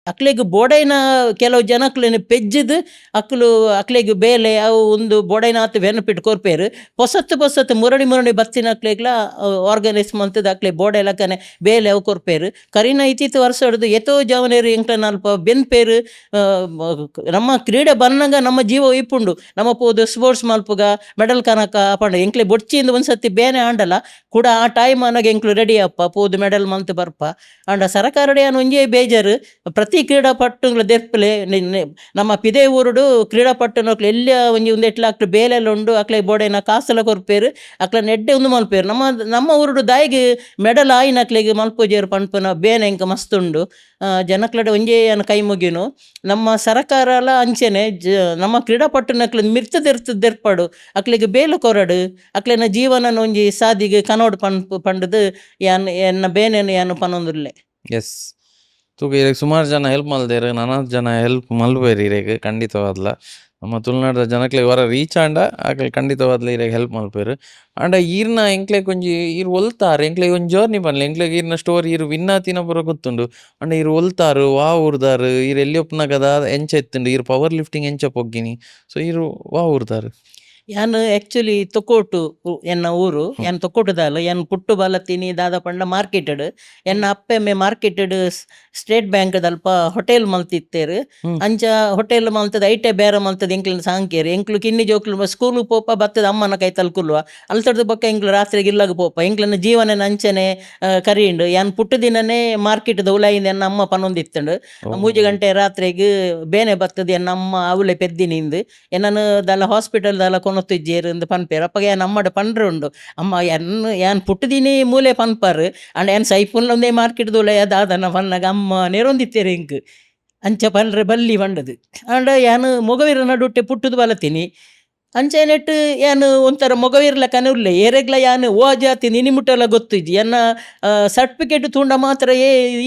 ಅಕ್ಲೆಗ್ ಬೋಡೈನ ಕೆಲವು ಜನಕ್ಲೆನ್ ಪೆಜ್ಜಿದ್ ಅಕ್ಲು ಅಕ್ಲೆಗ್ ಬೇಲೆ ಅವು ಉಂದು ಬೋಡೈನ ಆತ್ ಬೆನಪಿಟ್ಟು ಕೊರ್ಪೇರು ಪೊಸತ್ತು ಪೊಸತ್ತು ಮುರಣಿ ಮುರಣಿ ಬತ್ತಿನ ಅಕ್ಲೆಗ್ಲ ಆರ್ಗನೈಸ್ ಮಂತದ ಅಕ್ಲೆ ಬೋಡೈಲಕ್ಕನೆ ಬೇಲೆ ಅವು ಕೊರ್ಪೇರು ಕರಿನ ಇತ್ತಿತ್ತು ವರ್ಷ ಹಿಡ್ದು ಎತೋ ಜವನೇರು ಎಂಕ್ಲೆನ ಅಲ್ಪ ಬೆನ್ಪೇರು. ನಮ್ಮ ಕ್ರೀಡೆ ಬನ್ನಂಗ ನಮ್ಮ ಜೀವ ಇಪ್ಪುಂಡು ನಮ್ಮ ಪೋದು ಸ್ಪೋರ್ಟ್ಸ್ ಮಲ್ಪುಗ ಮೆಡಲ್ ಕನಕ ಪಂಡ ಎಂಕ್ಲೆ ಬೊಡ್ಚಿಂದ ಒಂದ್ಸತಿ ಬೇನೆ ಆಂಡಲ ಕೂಡ ಆ ಟೈಮ್ ಅನ್ನಗ ಎಂಕ್ಲು ರೆಡಿ ಅಪ್ಪ ಪೋದು ಮೆಡಲ್ ಮಂತ್ ಬರ್ಪ ಆಂಡ ಸರಕಾರಡೆ ಅನ್ ಒಂಜೇ ಬೇಜಾರು ಪ್ರತಿ ಕ್ರೀಡಾಪಟುಗಳ ದೆರ್ಪಲೆ ನಮ್ಮ ಪಿದೇ ಊರುಡು ಕ್ರೀಡಾಪಟುನಕ್ಲು ಎಲ್ಲ ಒಂಜಿ ಉಂದೆಟ್ಲ ಅಕ್ಲು ಬೇಲೆಲ್ಲ ಉಂಡು ಅಕ್ಲೆ ಬೋಡೈನ ಕಾಸೆಲ್ಲ ಕೊರ್ಪೇರು ಅಕ್ಲ ನೆಡ್ಡೆ ಒಂದು ಮಲ್ಪೇರು. ನಮ್ಮ ಊರುಡು ದಾಯಿಗೆ ಮೆಡಲ್ ಆಯಿನ ಅಕ್ಲೆಗೆ ಮಲ್ಪೋಜೇರು ಪನ್ಪುನ ಬೇನೆ ಎಂಕ ಮಸ್ತುಂಡು. ಜನಕ್ಲಡೆ ಒಂಜೇ ಅನ್ನ ಕೈ ಮುಗಿನು ನಮ್ಮ ಸರಕಾರ ಎಲ್ಲ ಅಂಚೆನೆ ನಮ್ಮ ಕ್ರೀಡಾಪಟುನಕ್ಲು ದೆರ್ಪಡು ಅಕ್ಲೆಗೆ ಬೇಲು ಕೊರಡು ಅಕ್ಲೆನ ಜೀವನ ಒಂಜಿ ಸಾದಿಗೆ ಕನೋಡು ಪಂಡದು ಯಾನ್ ಎನ್ನ ಬೇನೆನು ಯಾನು ಪನೊಂದುಲ್ಲೆ. ಎಸ್ ತೂಕ ಇರೆಗ್ ಸುಮಾರು ಜನ ಹೆಲ್ಪ್ ಮಲ್ದೇರು ನಾನಾ ಜನ ಹೆಲ್ಪ್ ಮಲ್ಬೇರು ಇರೆಗ್ ಖಂಡಿತವಾದ್ಲ ನಮ್ಮ ತುಳುನಾಡ ಜನಕ್ಲೆಗ್ ಹೊರ ರೀಚ್ ಆಂಡ ಆಕಲ್ ಖಂಡಿತವಾದ್ಲ ಇರೆಗ್ ಹೆಲ್ಪ್ ಮಲ್ಪೇರು. ಆಂಡ ಈರ್ನ ಎಂಕ್ಲೆಗ್ ಒಂಜಿ ಈರ್ ಒಲ್ತಾರು ಎಂಕ್ಲೆಗ್ ಒಂಜಿ ಜರ್ನಿ ಬನ್ಲೆ ಎಂಕ್ಲೆಗ್ ಈರ್ನ ಸ್ಟೋರಿ ಈರು ವಿನ್ನಾತಿನ ಪೂರ ಗೊತ್ತುಂಡು. ಆಂಡ ಈರು ಒಲ್ತಾರು ವಾ ಊರ್ದಾರು ಈರು ಎಲ್ಲಿ ಒಪ್ಪುನಗದ ಎಂಚ ಎತ್ತುಂಡು ಈರು ಪವರ್ ಲಿಫ್ಟಿಂಗ್ ಎಂಚ ಪೊಗ್ಗಿನಿ ಸೊ ಈರು ವಾ ಊರ್ದಾರು. ಯಾನ್ ಆ್ಯಕ್ಚುಲಿ ತೊಕ್ಕೋಟು ಎನ್ನ ಊರು ಯಾನ್ ತೊಕ್ಕೋಟುದಾಲ ಯಾನ್ ಪುಟ್ಟು ಬಾಲತೀನಿ ದಾದ ಪಂಡ ಮಾರ್ಕೆಟೆಡ್ ಎನ್ನ Appemme marketed state bank ದಲ್ಪ hotel ಮಲ್ತಿತ್ತೇರು. ಅಂಚ ಹೋಟೆಲ್ ಮಲ್ತದ ಐಟೆ ಬೇರೆ ಮಲ್ತದ ಎಂಕ್ಲಿನ ಸಾಂಕೇರು ಎಂಕ್ಲು ಕಿನ್ನಿ ಜೋಕ್ಲು ಸ್ಕೂಲು ಪೋಪ ಬತ್ತದ ಅಮ್ಮನ ಕೈ ತಲ್ಕುಲ್ವ ಅಲ್ತಡ್ದು ಬೊಕ್ಕ ಎಂಕ್ಲು ರಾತ್ರಿಗೆ ಇಲ್ಲಾಗ ಪೋಪ ಎಂಕ್ಲನ ಜೀವನ ಅಂಚನೆ ಕರಿಯುಂಡು ಯಾನ್ ಪುಟ್ಟು ದಿನನೇ ಮಾರ್ಕೆಟ್ದ ಉಲಾಯಿಂದ ಎನ್ನ ಅಮ್ಮ ಪನೊಂದಿತ್ತಂಡು 3 ಗಂಟೆ ರಾತ್ರಿಗೆ ಬೇನೆ ಬತ್ತದ ಎನ್ನ ಅಮ್ಮ ಅವಳೆ ಪೆದ್ದಿನಿಂದು ಎನ್ನನು ದಾಲ ಹಾಸ್ಪಿಟಲ್ ದಾಲ ಕೊನೊತ್ತಿಜ್ಜೇರು ಪನ್ಪೇರು ಅಪ್ಪಗೆ ಯಾನ್ ಅಮ್ಮಡ ಪಂಡ್ರೆ ಉಂಡು ಅಮ್ಮ ಯಾನ್ ಪುಟ್ಟದಿನಿ ಮೂಲೆ ಪನ್ಪಾರು ಅಂಡ್ ಯಾನ್ ಸೈಫುಲ್ಲ ಒಂದೇ ಮಾರ್ಕೆಟ್ ದೂಲೆ ದಾದನ ಪನ್ನಗ ಅಮ್ಮ ನೆರೊಂದಿತ್ತೇರು ಇಂಕ್ ಅಂಚ ಪನ್ರೆ ಬಲ್ಲಿ ಪಂಡದು ಅಂಡ ಯಾನ್ ಮೊಗವೀರ ನಡುಟ್ಟೆ ಪುಟ್ಟದು ಬಲತೀನಿ ಅಂಚೆನೆಟ್ಟು ಯಾನು ಒಂಥರ ಮೊಗವಿರ್ಲಕ್ಕನೆ ಉಲ್ಲೆ ಏರೆಗ್ಲ ಯಾನು ಓ ಜಾತಿ ನಿನಿಮುಟ್ಟೆಲ್ಲ ಗೊತ್ತಿಜ್ಜಿ ಎನ್ನ ಸರ್ಟಿಫಿಕೇಟ್ ತೂಂಡ ಮಾತ್ರ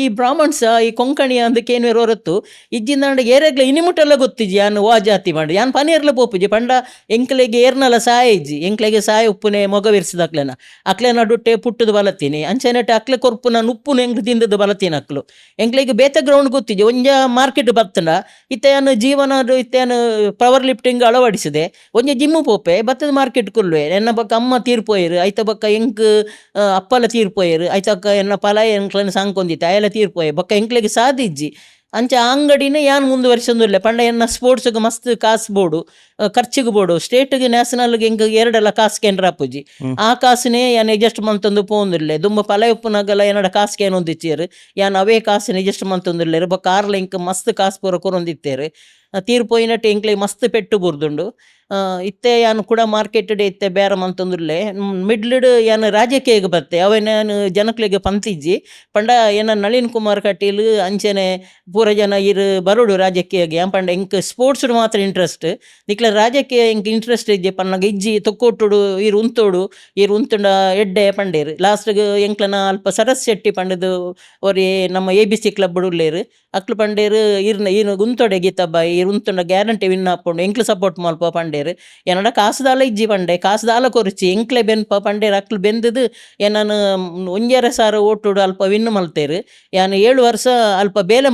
ಈ ಬ್ರಾಹ್ಮಣ್ಸ ಈ ಕೊಂಕಣಿ ಅಂದಕ್ಕೇನು ಹೊರತು ಇಜ್ಜಿಂದ ಏರೆಗ್ಲ ಇನಿಮುಟ್ಟೆಲ್ಲ ಗೊತ್ತಿಜ್ಜಿ ಯಾನು ಓ ಜಾತಿ ಮಾಡಿ ಯಾನ್ ಪನೀರ್ಲ ಪೋಪುಜಿ ಪಂಡ ಎಂಕ್ಲೆಗೆ ಏರ್ನಲ್ಲ ಸಾಯ ಇಜ್ಜಿ ಎಂಕ್ಲೆಗೆ ಸಾಯ ಉಪ್ಪುನೆ ಮೊಗವಿರ್ಸಿದ ಅಕ್ಲೆ ನಡುಟ್ಟೆ ಪುಟ್ಟದು ಬಲತೀನಿ ಅಂಚೆನೆಟ್ಟು ಅಕ್ಲೆ ಕೊರ್ಪು ನಾನು ಉಪ್ಪುನ ಎಂಕ್ ತಿಂದದ್ದು ಬಲತೀನಿ ಅಕ್ಲು ಎಂಕ್ಲೆಗೆ ಬೇತ ಗ್ರೌಂಡ್ ಗೊತ್ತಿಜ್ಜಿ ಒಂಜ ಮಾರ್ಕೆಟ್ ಬತ್ತಂಡ ಇತ್ತೇನು ಜೀವನ ಇತ್ತೇನು ಪವರ್ ಲಿಫ್ಟಿಂಗ್ ಅಳವಡಿಸಿದೆ ಒಂಜ ಜಿಮ್ಮು ಪೋಪೆ ಬತ್ತದ ಮಾರ್ಕೆಟ್ ಕುಲ್ವೆ ಎನ್ನ ಬಕ್ಕ ಅಮ್ಮ ತೀರ್ಪೋಯರು ಐತ ಬಕ್ಕ ಎಂಕ್ ಅಪ್ಪಲ ತೀರ್ಪೋಯರು ಐತಕ್ಕ ಎನ್ನ ಪಲ ಎಂಕ್ಲನ್ನ ಸಾಂಕೊಂದಿತ್ತೆ ಅಯಲ ತೀರ್ಪೋಯೆ ಬಕ್ಕ ಎಂಕ್ಲೆಗೆ ಸಾದಿಜ್ಜಿ ಅಂಚ ಅಂಗಡಿನೇ ಯಾನ್ ಮುಂದುವರ್ಸೊಂದುಲ್ಲೆ ಪಂಡ ಎನ್ನ ಸ್ಪೋರ್ಟ್ಸ್ಗೆ ಮಸ್ತ್ ಕಾಸು ಬೋಡು ಖರ್ಚಿಗೆ ಬೋಡು ಸ್ಟೇಟ್ಗೆ ನ್ಯಾಷನಲ್ಗೆ ಎಂಕ್ 2 ಕಾಸು ಕೇಂದ್ರ ಅಪ್ಪುಜಿ ಆ ಕಾಸುನೇ ಯಾನ್ ಎಡ್ಜಸ್ಟ್ ಮಂತೊಂದು ಪೋಂದುಲ್ಲೆ ದುಂಬ ಪಲ ಉಪ್ಪುನಗಲ ಏನಡ ಕಾಸು ಕೇನೊಂದಿಚ್ಚೇರು ಯಾನ್ ಅವೇ ಕಾಸಿನ ಎಡ್ಜಸ್ಟ್ ಮಂತೊಂದುಲ್ಲೆರು ಬಕ್ಕ ಕಾರ್ಲ ಎಂಕ್ ಮಸ್ತ್ ಕಾಸು ಪೂರ ಕೊರೊಂದಿತ್ತೇರು ತೀರ್ಪೋಯಿನಟ್ಟು ಎಂಕ್ಲೆಗೆ ಮಸ್ತ್ ಪೆಟ್ಟು ಬುರ್ದುಂಡು. ಇತ್ತೆ ಯಾನು ಕೂಡ ಮಾರ್ಕೆಟೆಡ್ ಇತ್ತೆ ಬೇರೆ ಮಂತೊಂದುಲ್ಲೆ ಮಿಡ್ಲಿಡ್ ಯಾನು ರಾಜಕೀಯಗೆ ಬತ್ತೆ ಅವೇನು ಜನಕ್ಲೆಗೆ ಪಂತಿಜ್ಜಿ ಪಂಡ ಏನ ನಳಿನ್ ಕುಮಾರ್ ಕಟೀಲ್ ಅಂಚೆನೆ ಪೂರ ಜನ ಇರು ಬರೋಡು ರಾಜಕೀಯಗೆ ಪಂಡ ಎಂಕ್ ಸ್ಪೋರ್ಟ್ಸ್ ಮಾತ್ರ ಇಂಟ್ರೆಸ್ಟ್ ನಿಕ್ಲ ರಾಜಕೀಯ ಎಂಕ್ ಇಂಟ್ರೆಸ್ಟ್ ಇಜ್ಜಿ ಪನ್ನಗ ಇಜ್ಜಿ ತೊಕ್ಕೊಟ್ಟುಡು ಈರು ಉಂತುಂಡ ಎಡ್ಡೆ ಪಂಡೇರು ಲಾಸ್ಟ್ಗೆ ಎಂಕ್ಲನ ಅಲ್ಪ ಸರಸ್ ಶೆಟ್ಟಿ ಪಂಡದು ಒರಿ ನಮ್ಮ ABC ಕ್ಲಬ್ ಉಳ್ಳೇರು ಅಕ್ಲು ಪಂಡೇರು ಈನು ಉಂತೊಡೆ ಗೀತಬ್ಬ ಈರು ಉಂತುಂಡ ಗ್ಯಾರಂಟಿ ವಿನ್ ಹಾಕೊಂಡು ಎಂಕ್ಲು ಸಪೋರ್ಟ್ ಮಲ್ಪ ಪಂಡೇರು ಏನಡ ಕಾಸುದಾಲ ಇಜ್ಜಿ ಪಂಡೆ ಕಾಸುದಾಲ ಕೊರಿಚಿ ಎಂಕ್ಲೆ ಬೆನ್ಪ ಪಂಡೇರು ಅಕ್ಲು ಬೆಂದದು ಏನನು 1,000 ಓಟುಡು ಅಲ್ಪ ವಿನ್ ಮಲ್ತೇರು ಯಾನು 7 ವರ್ಷ ಅಲ್ಪ ಬೇಲೆ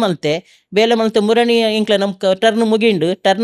ಮಲ್ತೆ ಮುರಣಿ ಎಂಕ್ಲೆ ನಮ್ಮ ಟರ್ನ್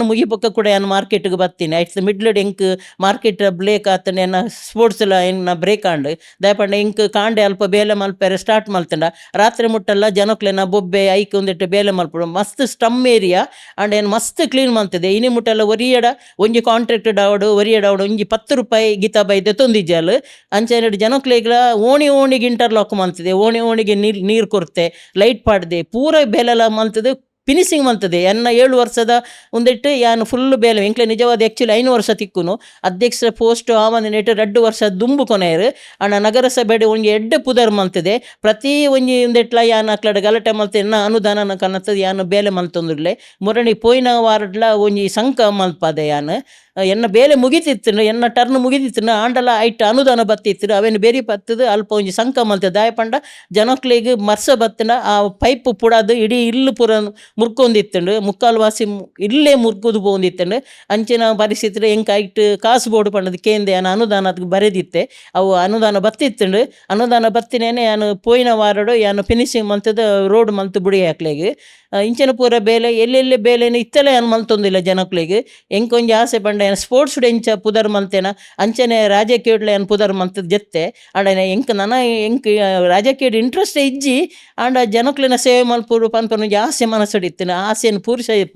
ಮುಗಿಪಕ್ಕ ಕೂಡ ಏನು ಮಾರ್ಕೆಟ್ಗೆ ಬರ್ತೀನಿ ಐಟ್ಸ್ ಮಿಡ್ಲಡ್ ಎಂಕ್ ಮಾರ್ಕೆಟ್ ಬ್ರೇಕ್ ಆತನ ಏನ ಸ್ಪೋರ್ಟ್ಸ್ ಎಲ್ಲ ಏನ ಬ್ರೇಕ್ ಆಂಡ್ ದಯಪಂಡ ಎಂಕ್ ಕಾಂಡೆ ಅಲ್ಪ ಬೇಲೆ ಮಲ್ಪೇರೆ ಸ್ಟಾರ್ಟ್ ಮಲ್ತಂಡ ರಾತ್ರಿ ಮುಟ್ಟಲ್ಲ ಜನಕ್ಲೆನ ಬೊಬ್ಬೆ ಐಕ್ ಒಂದಿಟ್ಟು ಬೇಲೆ ಮಲ್ಪಡು ಮಸ್ತ್ ಸ್ಟಮ್ ಏರಿಯಾ ಅಂಡ್ ಏನು ಮಸ್ತ್ ಕ್ಲೀನ್ ಮಲ್ತದೆ ಇನಿ ಮುಟ್ಟಲ್ಲ ಒರಿಯಡ ಒಂಜಿ ಕಾಂಟ್ರಾಕ್ಟೆಡ್ ಆವಡು ಒರಿಯಡ ಒಂಜಿ 10 ರೂಪಾಯಿ ಗೀತಾ ಬೈದೆ ತೊಂದಿಜ್ಜಲ್ ಅಂಚೆರಡು ಜನಕ್ಲೆಗ್ಲ ಓಣಿಗೆ ಇಂಟರ್ಲಾಕ್ ಮಲ್ತದೆ ಓಣಿಗೆ ನೀರು ಕೊರತೆ ಲೈಟ್ ಪಾಡ್ದೆ ಪೂರ ಬೇಲೆಲ್ಲ ಮಲ್ತದೆ ಫಿನಿಶಿಂಗ್ ಮಲ್ತದೆ ಎನ್ನ 7 ವರ್ಷದ ಒಂದಿಟ್ಟು ಯಾನು ಫುಲ್ ಬೇಲೆ ಎಂಕ್ಲೆ ನಿಜವಾದ ಆ್ಯಕ್ಚುಲಿ 5 ವರ್ಷ ತಿಕ್ಕುನು ಅಧ್ಯಕ್ಷ ಪೋಸ್ಟ್ ಆವಂದ ನೆಟ್ಟು 2 ವರ್ಷ ದುಂಬು ಕೊನೆಯರು ಅಣ್ಣ ನಗರಸಭೆಡೆ ಒಂಜಿ ಎಡ್ಡೆ ಪುದರ್ ಮಲ್ತದೆ ಪ್ರತಿ ಒಂಜಿ ಒಂದಿಟ್ಲ ಯಾನು ಅಕ್ಲಡ ಗಲಾಟೆ ಮಲ್ತದೆ ಎನ್ನ ಅನುದಾನ ಕನ್ನತ್ತದ ಯಾನು ಬೇಲೆ ಮಲ್ತೊಂದುರ್ಲೆ ಮುರಣಿ ಪೋಯಿನ ವಾರಡ್ಲ ಒಂಜಿ ಸಂಕ ಮಲ್ಪದೆ ಯಾನು ಎನ್ನ ಬೇಲೆ ಮುಗಿತಿತ್ತು ಎನ್ನ ಟರ್ನ್ ಮುಗಿತಿತ್ತು ಆಂಡಲ ಐಟ್ ಅನುದಾನ ಬತ್ತಿತ್ತು ಅವೇನು ಬೇರೆ ಬತ್ತದು ಅಲ್ಪ ಒಂಜಿ ಸಂಕ ಮಲ್ತದೆ ದಾಯ ಪಂಡ ಜನಕ್ಲೆಗ್ ಮರ್ಸ ಬತ್ತಿನ ಆ ಪೈಪ್ ಪುಡದು ಇಡೀ ಇಲ್ಲು ಪೂರ ಮುರ್ಕೊಂದಿತ್ತುಂಡು ಮುಕ್ಕಾಲು ವಾಸಿ ಇಲ್ಲೇ ಮುರ್ಕುದು ಪೋಂದಿತ್ತುಂಡು ಅಂಚಿನ ಪರಿಸ್ಥಿತಿ ಎಂಕ್ ಐಟ್ ಕಾಸು ಬೋರ್ಡು ಪಂಡದು ಕೇಂದ್ರ ಯಾನು ಅನುದಾನ ಅದಕ್ಕೆ ಬರೆದಿತ್ತೆ ಅವು ಅನುದಾನ ಬತ್ತಿತ್ತುಂಡು ಅನುದಾನ ಬತ್ತಿನೇನೆ ಯಾನು ಪೋಯಿನ ವಾರಡು ಯಾನು ಫಿನಿಶಿಂಗ್ ಮಲ್ತದ ರೋಡ್ ಮಲ್ತು ಬುಡಿ ಹಾಕ್ಲೆಗ್ ಇಂಚಿನ ಪೂರ ಬೇಲೆ ಎಲ್ಲೆಲ್ಲಿ ಬೇಲೆನ ಇತ್ತಲೇ ಏನು ಮಲ್ತೊಂದಿಲ್ಲ ಜನಕ್ಲೆಗ್ ಎಂಕೊಂಜಿ ಆಸೆ ಪಂಡ ಏನು ಸ್ಪೋರ್ಟ್ಸ್ ಎಂಚ ಪುದರ್ ಮಲ್ತೇನ ಅಂಚನೆ ರಾಜಕೀಯಡ್ಲ ಏನು ಪುದರ್ ಮಲ್ತದ ಜೆತ್ತೆ ಆಂಡ ಎಂಕ್ ಎಂಕ್ ರಾಜಕೀಯದ ಇಂಟ್ರೆಸ್ಟ್ ಇಜ್ಜಿ ಆಂಡ ಜನಕ್ಲಿನ ಸೇವೆ ಮಲ್ಪುರು ಪನ್ಪನ ಆಸೆ ಮನಸ್ಸಡಿತ್ತು ಆಸೆಯನ್ನು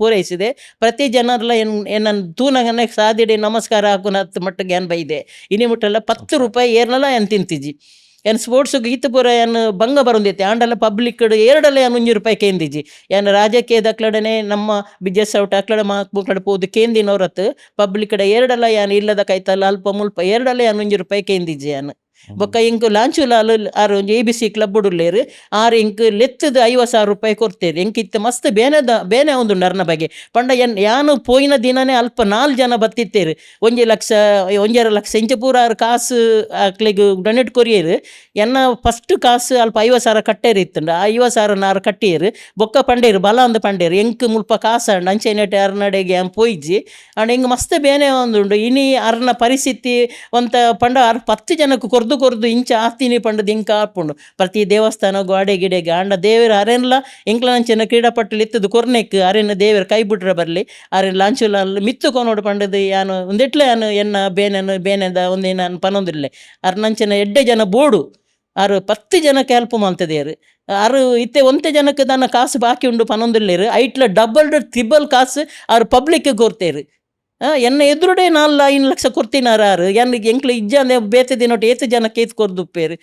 ಪೂರೈಸಿದೆ ಪ್ರತಿ ಜನರ್ಲ ಏನನ್ನು ತೂನಗನೆ ಸಾದಿಡಿ ನಮಸ್ಕಾರ ಹಾಕುನತ್ ಮಟ್ಟಿಗೆ ಏನು ಬೈದೆ ಇನಿ ಮುಟ್ಟಲ್ಲ 10 ರೂಪಾಯಿ ಏರ್ನಲ್ಲ ಏನು ತಿಂತಿಜಿ ಏನು ಸ್ಪೋರ್ಟ್ಸ್ಗೆ ಈತ ಪೂರ ಏನು ಭಂಗ ಬರೋದೈತೆ ಆಂಡಲ್ಲ ಪಬ್ಲಿಕ್ ಎರಡಲ್ಲ ಏನು 100 ರೂಪಾಯಿ ಕೇಂದಿಜಿ ಏನು ರಾಜಕೀಯದ ಅಕ್ಲಡನೆ ನಮ್ಮ ಬಿಜೆಸ್ ಔಟ್ ಅಕ್ಲಡ ಮಾಕ್ಲಡ ಪೋದು ಕೇಂದಿನವ್ರತ್ತು ಪಬ್ಲಿಕ್ ಎರಡಲ್ಲ ಏನು ಇಲ್ಲದ ಕೈತಲ್ಲ ಅಲ್ಪ ಮುಲ್ಪ ಎರಡಲ್ಲ ಏನು 100 ರೂಪಾಯಿ ಕೇಂದಿಜಿ ಏನು ಬೊಕ್ಕ ಇಂಕ್ ಲಾಂಚು ಲಾಲು ಆರು ಒಂಜಿ ABC ಕ್ಲಬ್ ಉಡ್ಲೇರು ಆರು ಇಂಕ್ ಲೆತ್ತದ 50,000 ರೂಪಾಯಿ ಕೊಡ್ತೇರು ಇಂಕ್ ಇತ್ತ ಮಸ್ತ್ ಬೇನೆ ಒಂದು ನರ್ನ ಬಗೆ ಪಂಡ ಯಾನು ಪೋಯಿನ ದಿನನೇ ಅಲ್ಪ 4 ಜನ ಬತ್ತಿತ್ತೇರು 1 ಲಕ್ಷ 1.5 ಲಕ್ಷ ಇಂಚ ಪೂರ ಆರು ಕಾಸು ಅಕ್ಲಿಗೆ ಡೊನೇಟ್ ಕೊರಿಯರು ಎನ್ನ ಫಸ್ಟ್ ಕಾಸು ಅಲ್ಪ 50,000 ಕಟ್ಟೇರು ಇತ್ತುಂಡು ಆ 50,000 ನಾರು ಕಟ್ಟಿಯರು ಬೊಕ್ಕ ಪಂಡೇರು ಬಲ ಅಂದು ಪಂಡೇರು ಎಂಕ್ ಮುಲ್ಪ ಕಾಸು ಅಂಡು ಅಂಚೆನೆಟ್ ಅರ್ನಡೆಗೆ ಪೋಯಿಜ್ಜಿ ಅಂಡ್ ಹಿಂಗೆ ಮಸ್ತ್ ಬೇನೆ ಒಂದುಂಡು ಇನಿ ಅರ್ನ ಪರಿಸ್ಥಿತಿ ಒಂತ ಪಂಡ 10 ಜನಕ್ಕೆ ಕೊರ್ದು ಇಂಚ ಆಸ್ತಿನಿ ಪಂಡದು ಇಂಕ ಆಪುಂಡು ಪ್ರತಿ ದೇವಸ್ಥಾನ ಗೋಡೆ ಗಿಡೆಗೆ ಆಂಡ ದೇವರು ಅರೆನ್ಲ ಎಂಕ್ಲಂಚಿನ ಕ್ರೀಡಾಪಟ್ಟಲು ಇತ್ತದು ಕೊರ್ನೆಕ್ ಅರೆನ ದೇವರು ಕೈ ಬಿಟ್ರೆ ಬರಲಿ ಅರೆನ್ ಲಾಂಚುಲ ಮಿತ್ತು ಕೊನೋಡು ಪಂಡದು ಯಾನು ಒಂದೆಟ್ಲೆ ಯಾನು ಎನ್ನ ಬೇನೆದ ಒಂದೇನು ಪನೊಂದಿಲ್ಲೆ ಅರ್ನಂಚಿನ ಎಡ್ಡೆ ಜನ ಬೋಡು ಆರು 10 ಜನಕ್ಕೆ ಹೆಲ್ಪ್ ಮಾಡ್ತದೇರು ಆರು ಇತ್ತೆ ಒಂತೆ ಜನಕ್ಕೆ ದನ ಕಾಸು ಬಾಕಿ ಉಂಡು ಪನೊಂದಿಲ್ಲೇರು ಐಟ್ಲ ಡಬಲ್ ತ್ರಿಬಲ್ ಕಾಸು ಆರು ಪಬ್ಲಿಕ್ ಕೊಡ್ತೇರು ಎನ್ನ ಎದುರುಡೆ 4-5 ಲಕ್ಷ ಕೊಡ್ತೀನಾರು ಎಂಕ್ಲು ಇಜ್ಜ ಬೇತೆ ದಿನೊಟ್ಟು ಏತು ಜನಕ್ಕೆ ಏತು ಕೊರ್ದುಪ್ಪೇರು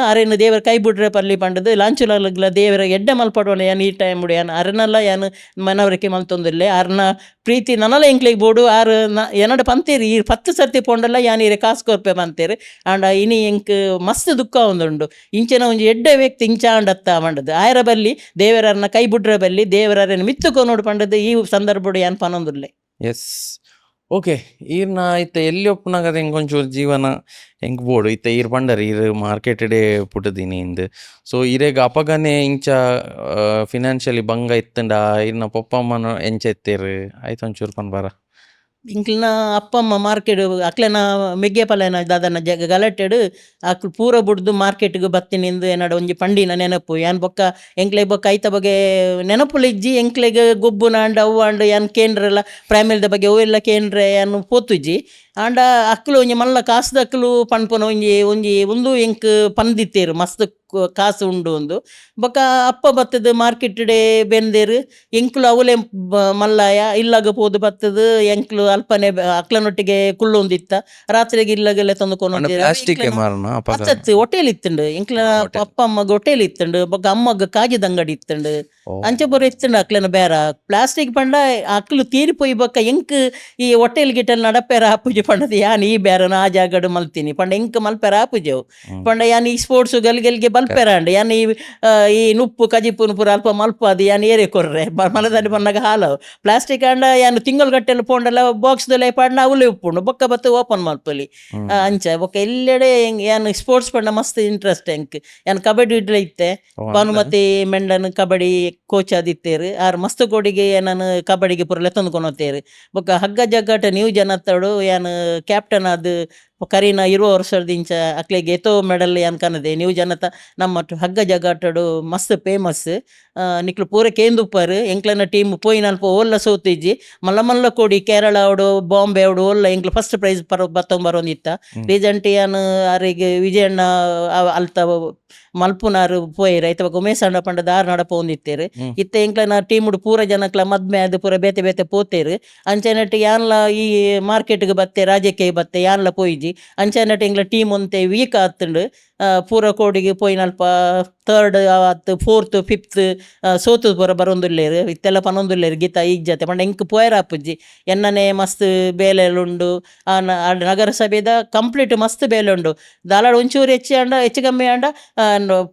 ಅರೆನು ದೇವರ ಕೈ ಬಿಡ್ರೆ ಪಲ್ಲಿ ಪಂಡದು ಲಾಂಚುಲಾಗ್ಲ ದೇವರ ಎಡ್ಡೆ ಮಲ್ಪಡೋಣ ಏನು ಈ ಟೈಮ್ ಬಿಡು ಏನು ಅರೆನಲ್ಲ ಏನು ಮನವರಿಕೆ ಮಲ್ತೊಂದಿಲ್ಲೆ ಅರ್ನ ಪ್ರೀತಿ ನನ್ನಲ್ಲ ಎಂಕ್ಲಿಗೆ ಬೋಡು ಆರು ಏನಡ ಪಂತೇರಿ ಈ 10 ಸರ್ತಿ ಪೋಂಡಲ್ಲ ಯಾನೀರೆ ಕಾಸು ಕೊರ್ಪೆ ಪಂತೇರು ಆಂಡ ಇನಿ ಎಂಕ್ ಮಸ್ತ್ ದುಃಖ ಒಂದುಂಡು ಇಂಚಿನ ಒಂಜಿ ಎಡ್ಡೆ ವ್ಯಕ್ತಿ ಇಂಚ ಆಂಡತ್ತ ಮಂಡದು ಆಯರ ಬಲ್ಲಿ ದೇವರನ್ನ ಕೈ ಬಿಡ್ರೆ ಬಲ್ಲಿ ದೇವರನ್ನು ಮಿತ್ತುಕೊನೋಡು ಪಂಡದು ಈ ಸಂದರ್ಭಡು ಏನು ಪನೊಂದಿಲ್ಲೆ. ಎಸ್ ಓಕೆ ಈರ್ನ ಇತ್ತೆ ಎಲ್ಲಿ ಒಪ್ಪುನಾಗದ ಎಂಕೊಂಚೂರು ಜೀವನ ಎಂಕ್ ಬೋಡು ಇತ್ತೆ ಈರ್ ಪಂಡರಿ ಈರ್ ಮಾರ್ಕೆಟಡೆ ಪುಟದಿನಿ ಇಂದು ಸೊ ಇರೆಗ್ ಅಪಗನೆ ಇಂಚ ಫಿನಾನ್ಷಿಯಲಿ ಭಂಗ ಇತ್ತಂಡ ಇರ್ನ ಪೊಪ್ಪಮ್ಮನ ಎಂಚ ಎತ್ತೇರು ಆಯ್ತು ಒಂಚೂರು ಪನ್ಬಾರ ಇಂಕ್ಲಿನ ಅಪ್ಪ ಅಮ್ಮ ಮಾರ್ಕೆಟ್ ಅಕ್ಲೆನ ಮೆಗ್ಗೆ ಪಲ್ಲೆನ ದಾದನ ಗಲಾಟೆಡು ಅಕ್ಲು ಪೂರ ಬುಡ್ದು ಮಾರ್ಕೆಟ್ಗೆ ಬತ್ತಿನಿಂದು ಏನಾಡ ಒಂಜಿ ಪಂಡಿನ ನೆನಪು ಯಾನ್ ಬೊಕ್ಕ ಎಂಕ್ಲೆಗ್ ಬೊಕ್ಕ ಐತ ಬಗ್ಗೆ ನೆನಪುಲು ಇಜ್ಜಿ ಎಂಕ್ಲೆಗ್ ಗೊಬ್ಬುನ ಅಂಡ್ ಅವು ಅಂಡ್ ಯಾನ್ ಕೇಂದ್ರೆಲ್ಲ ಪ್ರೈಮರಿದ ಬಗ್ಗೆ ಅವೆಲ್ಲ ಕೇಂದ್ರ ಯಾನು ಪೋತುಜ್ಜಿ ಆಂಡ ಅಕ್ಲು ಒಂಜಿ ಮಲ್ಲ ಕಾಸದ ಅಕ್ಲು ಪನ್ಪುನ ಒಂಜಿ ಒಂದು ಎಂಕ್ ಪಂದಿತ್ತೇರು ಮಸ್ತ್ ಕಾಸು ಉಂಡು ಒಂದು ಬೊಕ್ಕ ಅಪ್ಪ ಬತ್ತದ ಮಾರ್ಕೆಟ್ಡೆ ಬೆಂದೇರು ಎಂಕ್ಲು ಅವಲೆ ಮಲ್ಲಾಯ ಇಲ್ಲಾಗ ಪೋದು ಬತ್ತದು ಎಂಕ್ಲು ಅಲ್ಪನೆ ಅಕ್ಲನೊಟ್ಟಿಗೆ ಕುಳ್ಳೊಂದಿತ್ತ ರಾತ್ರಿಗೆ ಇಲ್ಲಾಗೆಲ್ಲ ತಂದು ಪ್ಲಾಸ್ಟಿಕ್ ಹೊಟೇಲ್ ಇತ್ತುಂಡು ಎಂಕ್ಲ ಅಪ್ಪ ಅಮ್ಮಗ ಹೊಟೇಲ್ ಇತ್ತುಂಡು ಬೊಕ್ಕ ಅಮ್ಮಗ ಕಾಜಿದ ಅಂಗಡಿ ಇತ್ತುಂಡು ಅಂಚೆ ಬರ ಇತ್ತುಂಡು ಅಕ್ಲನ ಬೇರ ಪ್ಲಾಸ್ಟಿಕ್ ಪಂಡ ಅಕ್ಲು ತೀರಿಪೋಯಿ ಬೊಕ್ಕ ಎಂಕ್ ಈ ಹೊಟೇಲ್ ಗಿಟಲ್ ನಡಪೇರ ಆಪುಜಿ ಪಂಡದು ಯಾನ್ ಈ ಬೇರನ ಆ ಜಾಗಡು ಮಲ್ತೀನಿ ಪಂಡ ಎಂಕ್ ಮಲ್ಪೇರ ಆಪುಜೆವು ಪಂಡ ಯಾನ್ ಈ ಸ್ಪೋರ್ಟ್ಸ್ ಗಲ್ಗೆಲ್ಗೆ ಬಲ್ಪೇರ ಅಂಡ್ ಯಾನ್ ಈ ನುಪ್ಪು ಕಜಿಪುನ ಪೂರ ಅಲ್ಪ ಮಲ್ಪ ಅದು ಯಾನ್ ಏರೆ ಕೊರ್ರೆ ಮಲದಲ್ಲಿ ಬಂದಾಗ ಹಾಲವು ಪ್ಲಾಸ್ಟಿಕ್ ಅಂಡ ಯಾನು ತಿಂಗಳು ಗಟ್ಟೆಲ್ಲ ಪೋಂಡಲ್ಲ ಬಾಕ್ಸ್ದಲ್ಲ ಪಾಡ್ನ ಅವಲೇ ಉಪ್ಪುಂಡು ಬೊಕ್ಕ ಬತ್ತು ಓಪನ್ ಮಲ್ಪಲಿ ಅಂಚ ಬೊಕ್ಕ ಎಲ್ಲೆಡೆ ಯಾನ್ ಸ್ಪೋರ್ಟ್ಸ್ ಪಂಡ ಮಸ್ತ್ ಇಂಟ್ರೆಸ್ಟ್ ಎಂಕ್ ಯಾನ್ ಕಬಡ್ಡಿ ಇಡ್ಲೆ ಇತ್ತೆ ಭಾನುಮತಿ ಮೆಂಡನ್ ಕಬಡ್ಡಿ ಕೋಚ್ ಆದಿತ್ತೇರು ಆರು ಮಸ್ತ್ ಕೋಡಿಗೆ ನಾನು ಕಬಡ್ಡಿಗೆ ಪೂರ ತಂದುಕೊಂಡು ಹೋಗ್ತೇರು ಬೊಕ್ಕ ಹಗ್ಗ ಜಗ್ಗಾಟ ನೀವು ಜನತ್ತಡು ಯಾನು ಕ್ಯಾಪ್ಟನ್ ಅದು ಕರೀನ 20 ವರ್ಷದ ಇಂಚ ಅಕ್ಲೆಗೆ ಎತೋ ಮೆಡಲ್ ಯಾನ್ ಕನದೆ ನೀವು ಜನತ ನಮ್ಮ ಹಗ್ಗ ಜಗ್ಗಾಟಡು ಮಸ್ತ್ ಫೇಮಸ್ ನಿಕ್ಲು ಪೂರ ಕೇಂದುಪ್ಪರು ಎಂಕ್ಲನ ಟೀಮ್ ಪೋಯಿನಲ್ಪ ಓಲ್ಲ ಸೋತಿಜ್ಜಿ ಮಲ್ಲ ಕೋಡಿ ಕೇರಳ ಅವಡು ಬಾಂಬೆ ಅವಡು ಓಲ್ಲ ಎಂಕ್ಲು ಫಸ್ಟ್ ಪ್ರೈಸ್ ಬತ್ತೊಂಬರೊಂದಿತ್ತ ರೀಸೆಂಟ್ ಯಾನು ಅವರಿಗೆ ವಿಜಯಣ್ಣ ಅಲ್ತ ಮಲ್ಪುನಾರು ಪೋಯಿರು ಐತ ಉಮೇಶ್ ಅಣ್ಣ ಪಂಡದ 6 ನಡಪ ಹೊಂದಿತ್ತೇರು ಇತ್ತ ಎಂಕ್ಲನ ಟೀಮುಡು ಪೂರ ಜನಕ್ಲ ಮದ್ಮೆ ಅದು ಪೂರ ಬೇತೆ ಪೋತೇರು ಅಂಚೆನಟ್ಟು ಯಾನ್ಲ ಈ ಮಾರ್ಕೆಟ್ಗೆ ಬತ್ತೆ ರಾಜಕೀಯ ಬತ್ತೆ ಯಾನ್ಲ ಪೋಯಿಜಿ ಅಂಚೆನಟ್ಟು ಎಂಗ್ಲ ಟೀಮ್ ಒಂತೆ ವೀಕ್ ಆತುಂಡು ಪೂರ ಕೋಡಿಗೆ ಪೋಯಿನಲ್ಪ ಥರ್ಡ್ ಅವತ್ತು ಫೋರ್ತ್ ಫಿಫ್ತ್ ಸೋತು ಪೂರ ಬರೊಂದುಲ್ಲೇರು ಇತ್ತೆಲ್ಲ ಪನೊಂದುಲ್ಲೇರು ಗೀತ ಈಗ ಜೊತೆ ಪಂಡ ಎಂಕ್ ಪೋಯರ ಆಪುಜ್ಜಿ ಎನ್ನನೆ ಮಸ್ತ್ ಬೇಲೆಲುಂಡು ಆ ನಗರಸಭೆದ ಕಂಪ್ಲೀಟ್ ಮಸ್ತ್ ಬೇಲೆ ಉಂಡು ದಾಲಾಡ ಒಂಚೂರು ಹೆಚ್ಚು ಕಮ್ಮಿ ಆಂಡ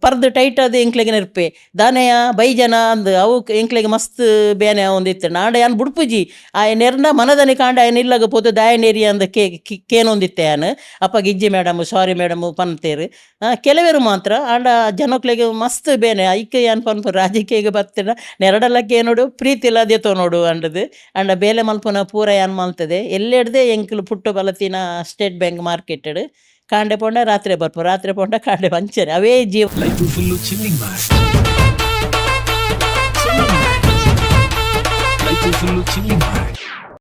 ಪರ್ದು ಟೈಟ್ ಅದು ಎಂಕ್ಲೆಗೆ ನೆರ್ಪೆ ದಾನೆಯ ಬೈಜನ ಅಂದು ಅವು ಎಂಕ್ಲೆಗೆ ಮಸ್ತ್ ಬೇನೆ ಒಂದಿತ್ತು ನಾಡ ಯಾನ್ ಬುಡ್ಪುಜಿ ಆ ನೆರ್ನ ಮನದನಿ ಕಾಂಡ ಆಯ್ನ ಇಲ್ಲಾಗ ಪೋತು ದಾಯನೇರಿ ಅಂದ ಕೇನೊಂದಿತ್ತೆ ಯಾನ್ ಅಪ್ಪ ಗಿಜ್ಜಿ ಮೇಡಮ್ ಸಾರಿ ಮೇಡಮ್ ಪನ್ತೇರು ಕೆಲವೇರು ಮಾತ್ರ ಆಂಡ ಜನಕ್ಲೆಗೆ ಮಸ್ತ್ ಬೇನೆ ಐಕೆ ಯಾನ್ ಪನ್ಪು ರಾಜಕೀಯಗೆ ಬರ್ತಿನ ನೆರಡಲ್ಲಕ್ಕೆ ನೋಡು ಪ್ರೀತಿ ಇಲ್ಲದೆ ನೋಡು ಅಂಡದು ಅಂಡ ಬೇಲೆ ಮಲ್ಪುನ ಪೂರ ಯಾನ್ ಮಲ್ತದೆ ಎಲ್ಲೆಡ್ದೆ ಎಂಕ್ಲು ಪುಟ್ಟು ಬಲತಿನ ಸ್ಟೇಟ್ ಬ್ಯಾಂಕ್ ಮಾರ್ಕೆಟೆಡ್ ಕಾಂಡೆ ಪೊಂಡ ರಾತ್ರಿ ಬರ್ಪು ರಾತ್ರಿ ಪೊಂಡ ಕಾಂಡೆ ಪಂಚನೆ ಅವೇ ಜೀವ life full chilling life full chilling